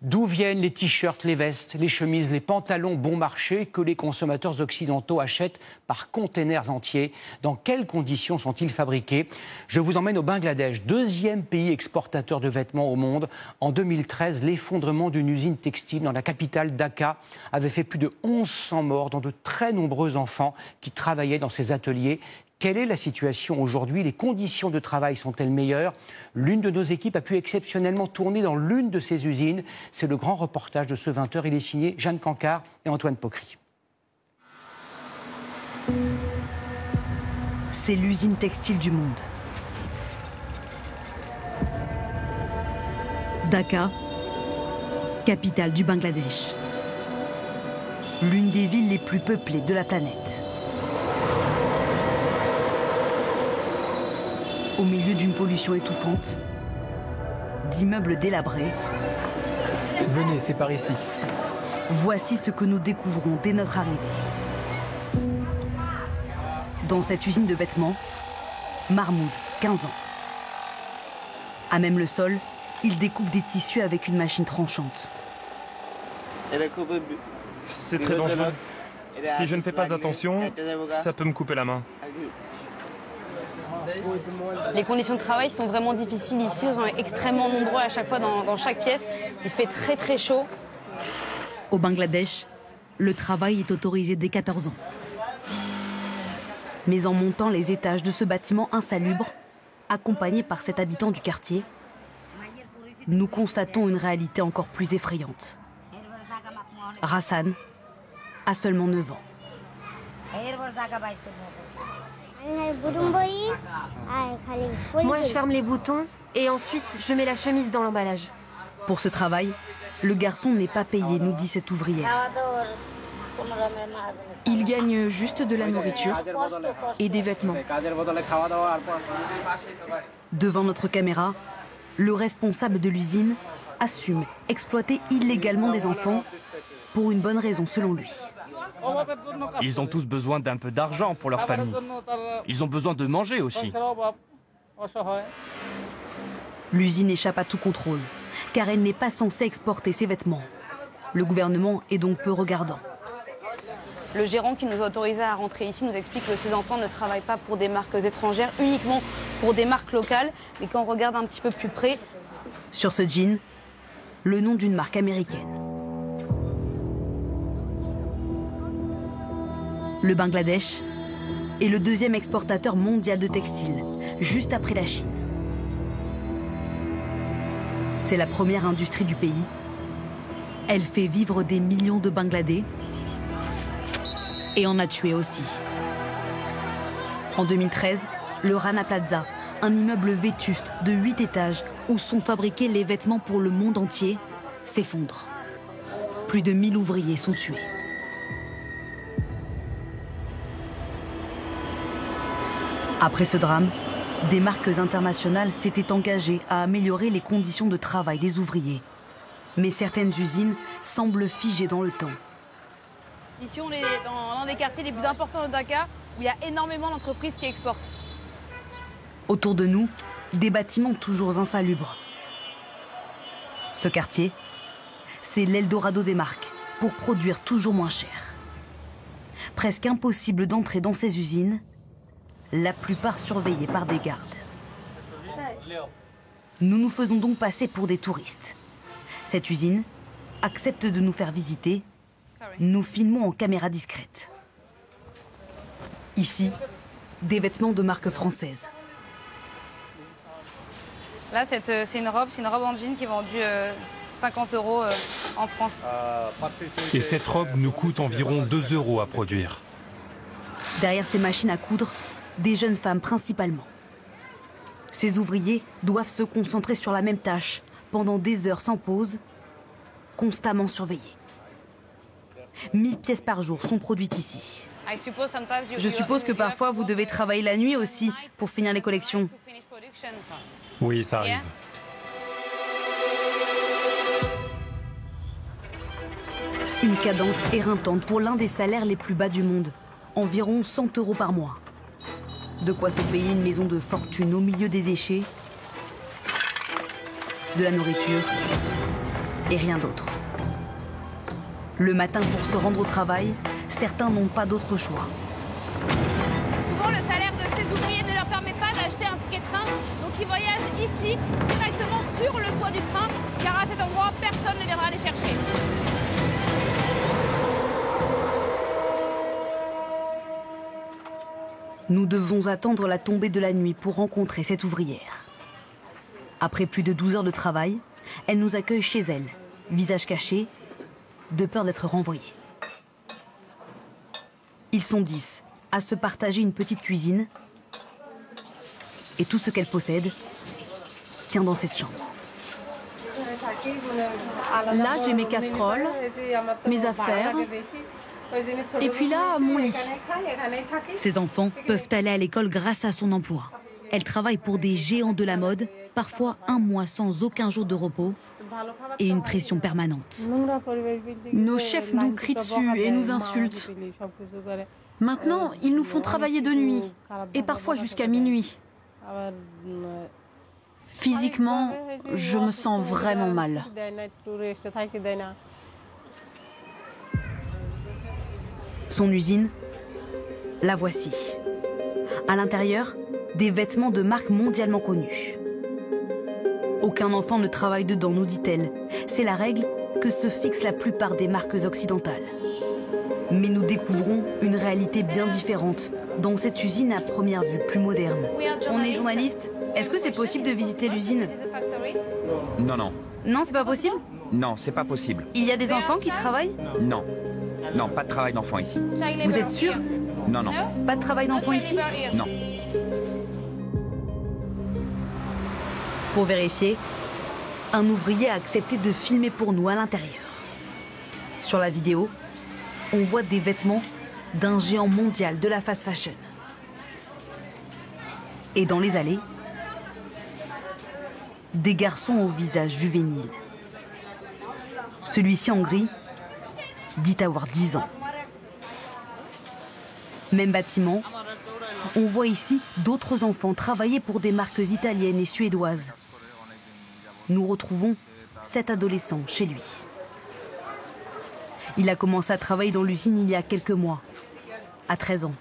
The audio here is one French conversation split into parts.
D'où viennent les t-shirts, les vestes, les chemises, les pantalons bon marché que les consommateurs occidentaux achètent par containers entiers? Dans quelles conditions sont-ils fabriqués? Je vous emmène au Bangladesh, deuxième pays exportateur de vêtements au monde. En 2013, l'effondrement d'une usine textile dans la capitale Dhaka avait fait plus de 1100 morts, dont de très nombreux enfants qui travaillaient dans ces ateliers. Quelle est la situation aujourd'hui? Les conditions de travail sont-elles meilleures? L'une de nos équipes a pu exceptionnellement tourner dans l'une de ces usines. C'est le grand reportage de ce 20h. Il est signé Jeanne Cancard et Antoine Pocry. C'est l'usine textile du monde. Dhaka, capitale du Bangladesh. L'une des villes les plus peuplées de la planète. Au milieu d'une pollution étouffante, d'immeubles délabrés. Venez, c'est par ici. Voici ce que nous découvrons dès notre arrivée. Dans cette usine de vêtements, Mahmoud, 15 ans. À même le sol, il découpe des tissus avec une machine tranchante. C'est très dangereux. Si je ne fais pas attention, ça peut me couper la main. Les conditions de travail sont vraiment difficiles ici, ils sont extrêmement nombreux à chaque fois dans chaque pièce. Il fait très très chaud. Au Bangladesh, le travail est autorisé dès 14 ans. Mais en montant les étages de ce bâtiment insalubre, accompagné par cet habitant du quartier, nous constatons une réalité encore plus effrayante. Rassan a seulement 9 ans. Moi, je ferme les boutons et ensuite, je mets la chemise dans l'emballage. Pour ce travail, le garçon n'est pas payé, nous dit cette ouvrière. Il gagne juste de la nourriture et des vêtements. Devant notre caméra, le responsable de l'usine assume exploiter illégalement des enfants pour une bonne raison selon lui. Ils ont tous besoin d'un peu d'argent pour leur famille. Ils ont besoin de manger aussi. L'usine échappe à tout contrôle, car elle n'est pas censée exporter ses vêtements. Le gouvernement est donc peu regardant. Le gérant qui nous a autorisé à rentrer ici nous explique que ces enfants ne travaillent pas pour des marques étrangères, uniquement pour des marques locales. Mais quand on regarde un petit peu plus près... Sur ce jean, le nom d'une marque américaine. Le Bangladesh est le deuxième exportateur mondial de textiles, juste après la Chine. C'est la première industrie du pays. Elle fait vivre des millions de Bangladais et en a tué aussi. En 2013, le Rana Plaza, un immeuble vétuste de 8 étages où sont fabriqués les vêtements pour le monde entier, s'effondre. Plus de 1000 ouvriers sont tués. Après ce drame, des marques internationales s'étaient engagées à améliorer les conditions de travail des ouvriers. Mais certaines usines semblent figées dans le temps. Ici, on est dans l'un des quartiers les plus importants de Dhaka, où il y a énormément d'entreprises qui exportent. Autour de nous, des bâtiments toujours insalubres. Ce quartier, c'est l'Eldorado des marques, pour produire toujours moins cher. Presque impossible d'entrer dans ces usines, la plupart surveillées par des gardes. Nous nous faisons donc passer pour des touristes. Cette usine accepte de nous faire visiter. Nous filmons en caméra discrète. Ici, des vêtements de marque française. Là, c'est une robe en jean qui est vendue 50 € en France. Et cette robe nous coûte environ 2 € à produire. Derrière ces machines à coudre, des jeunes femmes principalement. Ces ouvriers doivent se concentrer sur la même tâche pendant des heures sans pause, constamment surveillés. 1000 pièces par jour sont produites ici. Je suppose que parfois vous devez travailler la nuit aussi pour finir les collections. Oui, ça arrive. Une cadence éreintante pour l'un des salaires les plus bas du monde, environ 100 € par mois. De quoi se payer une maison de fortune au milieu des déchets, de la nourriture et rien d'autre. Le matin, pour se rendre au travail, certains n'ont pas d'autre choix. Souvent, le salaire de ces ouvriers ne leur permet pas d'acheter un ticket de train, donc ils voyagent ici, directement sur le toit du train, car à cet endroit, personne ne viendra les chercher. Nous devons attendre la tombée de la nuit pour rencontrer cette ouvrière. Après plus de 12 heures de travail, elle nous accueille chez elle, visage caché, de peur d'être renvoyée. Ils sont 10 à se partager une petite cuisine et tout ce qu'elle possède tient dans cette chambre. Là, j'ai mes casseroles, mes affaires, et puis là, mon lit. Ces enfants peuvent aller à l'école grâce à son emploi. Elle travaille pour des géants de la mode, parfois un mois sans aucun jour de repos et une pression permanente. Nos chefs nous crient dessus et nous insultent. Maintenant, ils nous font travailler de nuit, et parfois jusqu'à minuit. Physiquement, je me sens vraiment mal. Son usine, la voici. À l'intérieur, des vêtements de marque mondialement connue. Aucun enfant ne travaille dedans, nous dit-elle. C'est la règle que se fixent la plupart des marques occidentales. Mais nous découvrons une réalité bien différente dans cette usine à première vue plus moderne. On est journaliste. Est-ce que c'est possible de visiter l'usine? Non, non. Non, c'est pas possible? Non, c'est pas possible. Il y a des enfants qui travaillent? Non. Non, pas de travail d'enfant ici. Vous êtes sûr? Non, non. Pas de travail d'enfant ici? Non. Pour vérifier, un ouvrier a accepté de filmer pour nous à l'intérieur. Sur la vidéo, on voit des vêtements d'un géant mondial de la fast fashion. Et dans les allées, des garçons au visage juvénile. Celui-ci en gris dit avoir 10 ans. Même bâtiment, on voit ici d'autres enfants travailler pour des marques italiennes et suédoises. Nous retrouvons cet adolescent chez lui. Il a commencé à travailler dans l'usine il y a quelques mois, à 13 ans.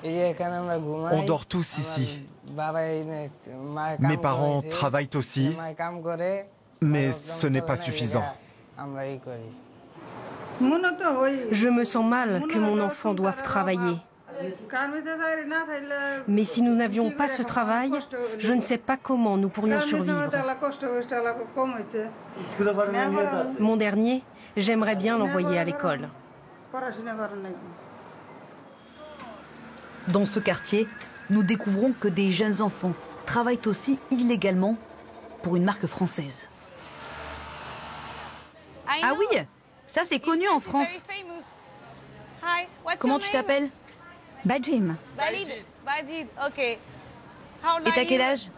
On dort tous ici. Mes parents travaillent aussi, mais ce n'est pas suffisant. Je me sens mal que mon enfant doive travailler. Mais si nous n'avions pas ce travail, je ne sais pas comment nous pourrions survivre. Mon dernier, j'aimerais bien l'envoyer à l'école. Dans ce quartier, nous découvrons que des jeunes enfants travaillent aussi illégalement pour une marque française. Ah oui, ça c'est connu en France. Comment tu t'appelles? Bajim. Bajid, ok. Et t'as quel âge?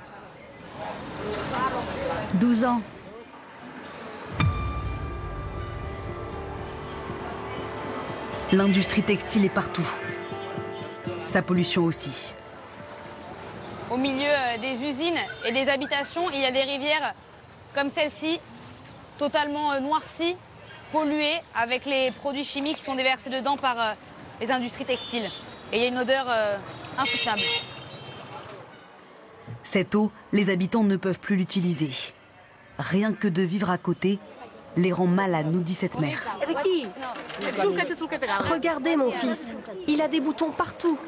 12 ans. L'industrie textile est partout. Sa pollution aussi. Au milieu des usines et des habitations, il y a des rivières comme celle-ci, totalement noircies, polluées, avec les produits chimiques qui sont déversés dedans par les industries textiles. Et il y a une odeur insoutenable. Cette eau, les habitants ne peuvent plus l'utiliser. Rien que de vivre à côté les rend malades, nous dit cette mère. Regardez mon fils, il a des boutons partout.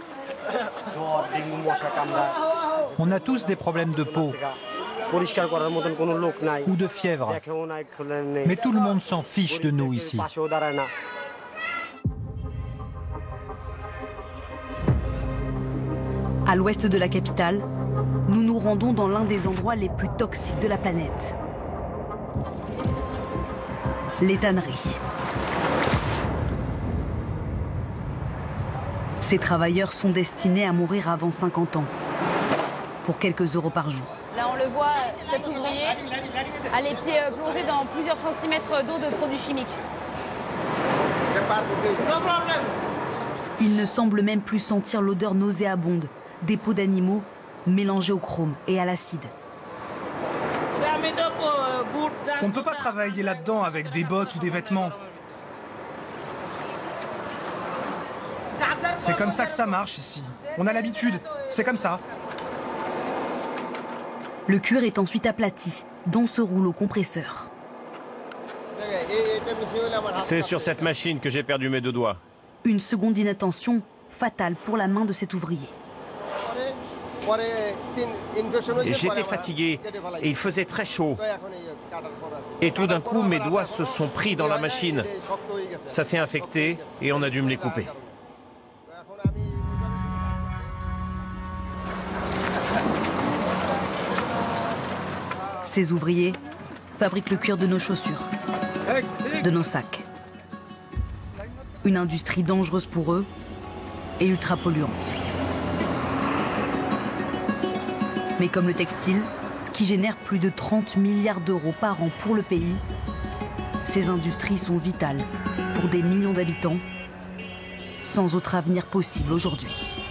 On a tous des problèmes de peau ou de fièvre, mais tout le monde s'en fiche de nous ici. À l'ouest de la capitale, nous nous rendons dans l'un des endroits les plus toxiques de la planète. Les tanneries. Ces travailleurs sont destinés à mourir avant 50 ans, pour quelques euros par jour. Là, on le voit, cet ouvrier a les pieds plongés dans plusieurs centimètres d'eau de produits chimiques. Il ne semble même plus sentir l'odeur nauséabonde des peaux d'animaux mélangées au chrome et à l'acide. On ne peut pas travailler là-dedans avec des bottes ou des vêtements. C'est comme ça que ça marche ici. On a l'habitude. C'est comme ça. Le cuir est ensuite aplati dans ce rouleau compresseur. C'est sur cette machine que j'ai perdu mes 2 doigts. Une seconde d'inattention fatale pour la main de cet ouvrier. J'étais fatigué et il faisait très chaud. Et tout d'un coup, mes doigts se sont pris dans la machine. Ça s'est infecté et on a dû me les couper. Ces ouvriers fabriquent le cuir de nos chaussures, de nos sacs. Une industrie dangereuse pour eux et ultra polluante. Mais comme le textile, qui génère plus de 30 milliards d'euros par an pour le pays, ces industries sont vitales pour des millions d'habitants, sans autre avenir possible aujourd'hui.